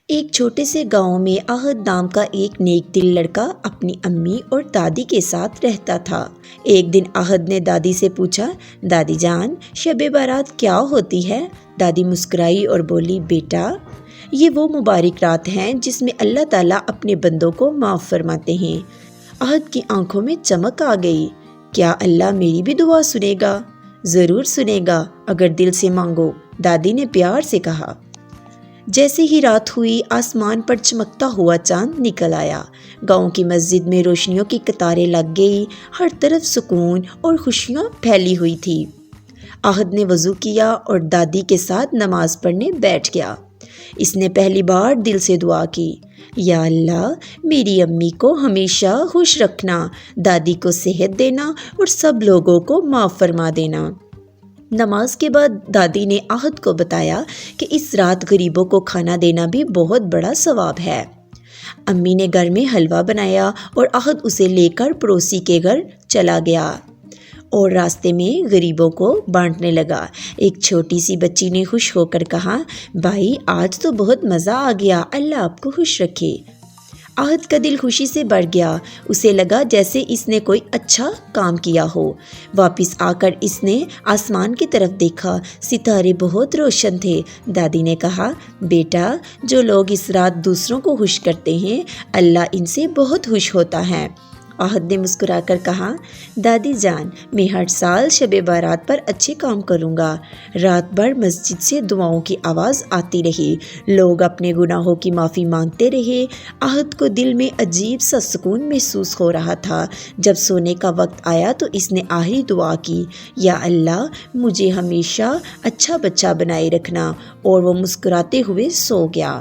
ایک چھوٹے سے گاؤں میں احد نام کا ایک نیک دل لڑکا اپنی امی اور دادی کے ساتھ رہتا تھا۔ ایک دن احد نے دادی سے پوچھا، دادی جان، شب بارات کیا ہوتی ہے؟ دادی مسکرائی اور بولی، بیٹا، یہ وہ مبارک رات ہیں جس میں اللہ تعالیٰ اپنے بندوں کو معاف فرماتے ہیں۔ احد کی آنکھوں میں چمک آ گئی۔ کیا اللہ میری بھی دعا سنے گا؟ ضرور سنے گا، اگر دل سے مانگو، دادی نے پیار سے کہا۔ جیسے ہی رات ہوئی، آسمان پر چمکتا ہوا چاند نکل آیا۔ گاؤں کی مسجد میں روشنیوں کی قطاریں لگ گئی، ہر طرف سکون اور خوشیاں پھیلی ہوئی تھی۔ احد نے وضو کیا اور دادی کے ساتھ نماز پڑھنے بیٹھ گیا۔ اس نے پہلی بار دل سے دعا کی، یا اللہ، میری امی کو ہمیشہ خوش رکھنا، دادی کو صحت دینا اور سب لوگوں کو معاف فرما دینا۔ نماز کے بعد دادی نے احد کو بتایا کہ اس رات غریبوں کو کھانا دینا بھی بہت بڑا ثواب ہے۔ امی نے گھر میں حلوہ بنایا اور احد اسے لے کر پڑوسی کے گھر چلا گیا اور راستے میں غریبوں کو بانٹنے لگا۔ ایک چھوٹی سی بچی نے خوش ہو کر کہا، بھائی، آج تو بہت مزہ آ گیا، اللہ آپ کو خوش رکھے۔ احد کا دل خوشی سے بھر گیا، اسے لگا جیسے اس نے کوئی اچھا کام کیا ہو۔ واپس آ کر اس نے آسمان کی طرف دیکھا، ستارے بہت روشن تھے۔ دادی نے کہا، بیٹا، جو لوگ اس رات دوسروں کو خوش کرتے ہیں، اللہ ان سے بہت خوش ہوتا ہے۔ احد نے مسکرا کر کہا، دادی جان، میں ہر سال شب بارات پر اچھے کام کروں گا۔ رات بھر مسجد سے دعاؤں کی آواز آتی رہی، لوگ اپنے گناہوں کی معافی مانگتے رہے۔ احد کو دل میں عجیب سا سکون محسوس ہو رہا تھا۔ جب سونے کا وقت آیا تو اس نے آخری دعا کی، یا اللہ، مجھے ہمیشہ اچھا بچہ بنائے رکھنا، اور وہ مسکراتے ہوئے سو گیا۔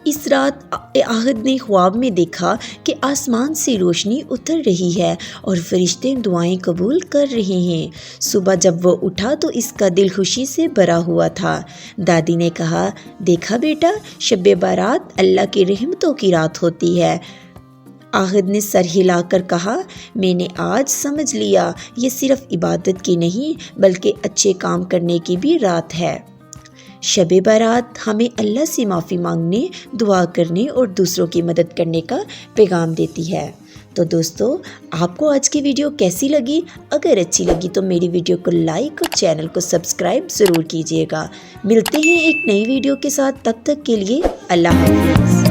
اس رات احد نے خواب میں دیکھا کہ آسمان سے روشنی اتر رہی ہے اور فرشتے دعائیں قبول کر رہے ہیں۔ صبح جب وہ اٹھا تو اس کا دل خوشی سے بھرا ہوا تھا۔ دادی نے کہا، دیکھا بیٹا، شب بارات اللہ کی رحمتوں کی رات ہوتی ہے۔ احد نے سر ہلا کر کہا، میں نے آج سمجھ لیا، یہ صرف عبادت کی نہیں بلکہ اچھے کام کرنے کی بھی رات ہے۔ شب بارات ہمیں اللہ سے معافی مانگنے، دعا کرنے اور دوسروں کی مدد کرنے کا پیغام دیتی ہے۔ تو دوستو، آپ کو آج کی ویڈیو کیسی لگی؟ اگر اچھی لگی تو میری ویڈیو کو لائک اور چینل کو سبسکرائب ضرور کیجیے گا۔ ملتے ہیں ایک نئی ویڈیو کے ساتھ، تب تک کے لیے اللہ حافظ۔